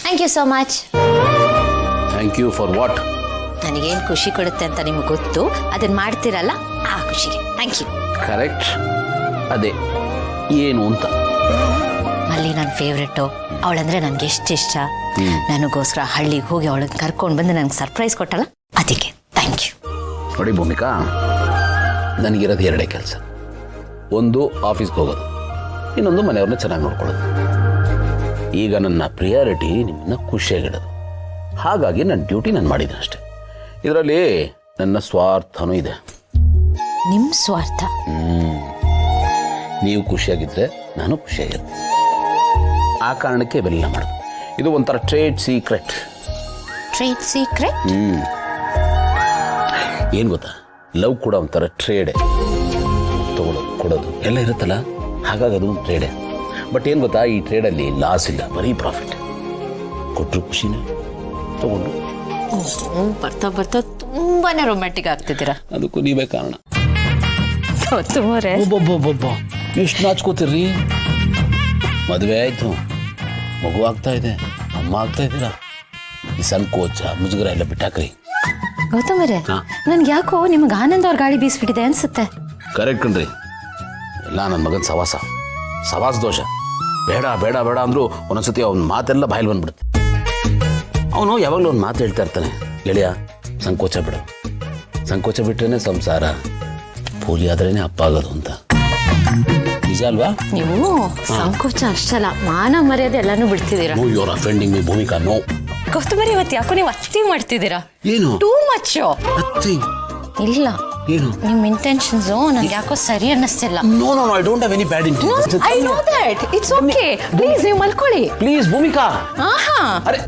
Thank you so much. Thank you for what? ನನಗೇನು ಖುಷಿ ಕೊಡುತ್ತೆ ಅಂತ ನಿಮ್ಗೆ ಗೊತ್ತು, ಅದನ್ನ ಮಾಡ್ತಿರಲ್ಲ ಆ ಖುಷಿಗೆ ಥ್ಯಾಂಕ್ ಯು. ಕರೆಕ್ಟ್. ಅದೇ ಏನು ಅಂತ. ಮಲ್ಲಿ ನನ್ನ ಫೇವ್ರೆಟು, ಅವಳಂದ್ರೆ ನನಗೆ ಎಷ್ಟು ಇಷ್ಟ. ನನಗೋಸ್ಕರ ಹಳ್ಳಿಗೆ ಹೋಗಿ ಅವಳನ್ನ ಕರ್ಕೊಂಡು ಬಂದು ನನಗೆ ಸರ್ಪ್ರೈಸ್ ಕೊಟ್ಟಲ್ಲ, ಅದಕ್ಕೆ ಥ್ಯಾಂಕ್ ಯು. ನೋಡಿ ಭೂಮಿಕಾ, ನನಗಿರೋದು ಎರಡೇ ಕೆಲಸ. ಒಂದು ಆಫೀಸ್ಗೆ ಹೋಗೋದು, ಇನ್ನೊಂದು ಮನೆಯವ್ರನ್ನ ಚೆನ್ನಾಗಿ ನೋಡ್ಕೊಳ್ಳೋದು. ಈಗ ನನ್ನ ಪ್ರಿಯಾರಿಟಿ ನಿಮ್ಮನ್ನ ಖುಷಿಯಾಗಿಡೋದು. ಹಾಗಾಗಿ ನನ್ನ ಡ್ಯೂಟಿ ನಾನು ಮಾಡಿದ್ದೀನಿ ಅಷ್ಟೆ. ಇದರಲ್ಲಿ ನನ್ನ ಸ್ವಾರ್ಥನೂ ಇದೆ. ನಿಮ್ಮ ಸ್ವಾರ್ಥ? ನೀವು ಖುಷಿಯಾಗಿದ್ದರೆ ನಾನು ಖುಷಿಯಾಗಿರ್ತೀನಿ. ಆ ಕಾರಣಕ್ಕೆ ಇವೆಲ್ಲ ಮಾಡೋದು. ಇದು ಒಂಥರ ಟ್ರೇಡ್ ಸೀಕ್ರೆಟ್. Trade secret? ಏನು ಗೊತ್ತಾ, ಲವ್ ಕೂಡ ಒಂಥರ ಟ್ರೇಡೆ. ತಗೊಳ್ಳೋದು ಕೊಡೋದು ಎಲ್ಲ ಇರುತ್ತಲ್ಲ, ಹಾಗಾಗಿ ಅದು ಒಂದು ಟ್ರೇಡೆ. ಬಟ್ ಏನು ಗೊತ್ತಾ, ಈ ಟ್ರೇಡಲ್ಲಿ ಲಾಸ್ ಇಲ್ಲ, ಬರೀ ಪ್ರಾಫಿಟ್. ಕೊಟ್ಟರು ಖುಷಿನೇ, ತಗೊಂಡು. ಬರ್ತಾ ಬರ್ತಾ ತುಂಬಾನೇ ರೊಮ್ಯಾಂಟಿಕ್ ಆಗ್ತಿದ್ದೀರಾ. ಅದಕ್ಕೂ ನೀವೇ ಕಾರಣ. ತುಂಬರೇ ಎಷ್ಟು ನಾಚ್ಕೋತೀರ್ರಿ. ಮದುವೆ ಆಯಿತು, ಮಗು ಆಗ್ತಾ ಇದೆ, ಅಮ್ಮ ಆಗ್ತಾ ಇದ್ದೀರಾ. ಈ ಸಂಕೋಚ ಮುಜುಗರ ಎಲ್ಲ ಬಿಟ್ಟಾಕ್ರಿ. ಗೌತಮರೇ, ನನ್ಗೆ ಯಾಕೋ ನಿಮ್ಗೆ ಆನಂದ್ ಅವ್ರ ಗಾಳಿ ಬೀಸ್ಬಿಟ್ಟಿದೆ ಅನ್ಸುತ್ತೆ. ಕರೆಕ್ಟ್ ಕಣ್ರಿ. ಎಲ್ಲ ನನ್ನ ಮಗನ ಸವಾಸ ದೋಷ. ಬೇಡ ಬೇಡ ಬೇಡ ಅಂದ್ರು ಒಂದೊಂದ್ಸತಿ ಅವನ ಮಾತೆಲ್ಲ ಬಾಯಲ್ಲಿ ಬಂದ್ಬಿಡುತ್ತೆ. ಅವನು ಯಾವಾಗಲೂ ಒಂದು ಮಾತು ಹೇಳ್ತಾ ಇರ್ತಾನೆ, ಗೆಳೆಯ ಸಂಕೋಚ ಬಿಡು, ಸಂಕೋಚ ಬಿಟ್ರೇನೆ ಸಂಸಾರ, ಪೋಲಿ ಆದ್ರೇನೆ ಅಪ್ಪ ಆಗೋದು ಅಂತ. ನಿಜ ಅಲ್ವಾ? ನೀವು ಸಂಕೋಚ ಅಷ್ಟಲ್ಲ, ಮಾನ ಮರ್ಯಾದೆ ಎಲ್ಲಾನು ಬಿಡ್ತಿದ್ದೀರಾ. No, you are offending me Bhoomika. No ಗೌತಮರೇ, ಇವತ್ತು ಯಾಕೋ ನೀವು ಅತ್ತಿ ಮಾಡ್ತಿದ್ದೀರಾ. ಏನು ಟೂ ಮಚ್. ಅತ್ತಿ? ಇಲ್ಲ, ಏನು ನಿಮ್ಮ ಇಂಟೆನ್ಷನ್ಸ್ ನನಗೆ ಯಾಕೋ ಸರಿ ಅನ್ನಿಸ್ತಿಲ್ಲ. No no, I don't have any bad intentions. I know that. It's okay. Please ನೀವು ಮಲ್ಕೊಳ್ಳಿ. ಪ್ಲೀಸ್ ಭೂಮಿಕಾ. ಆಹಾ, ಅರೆ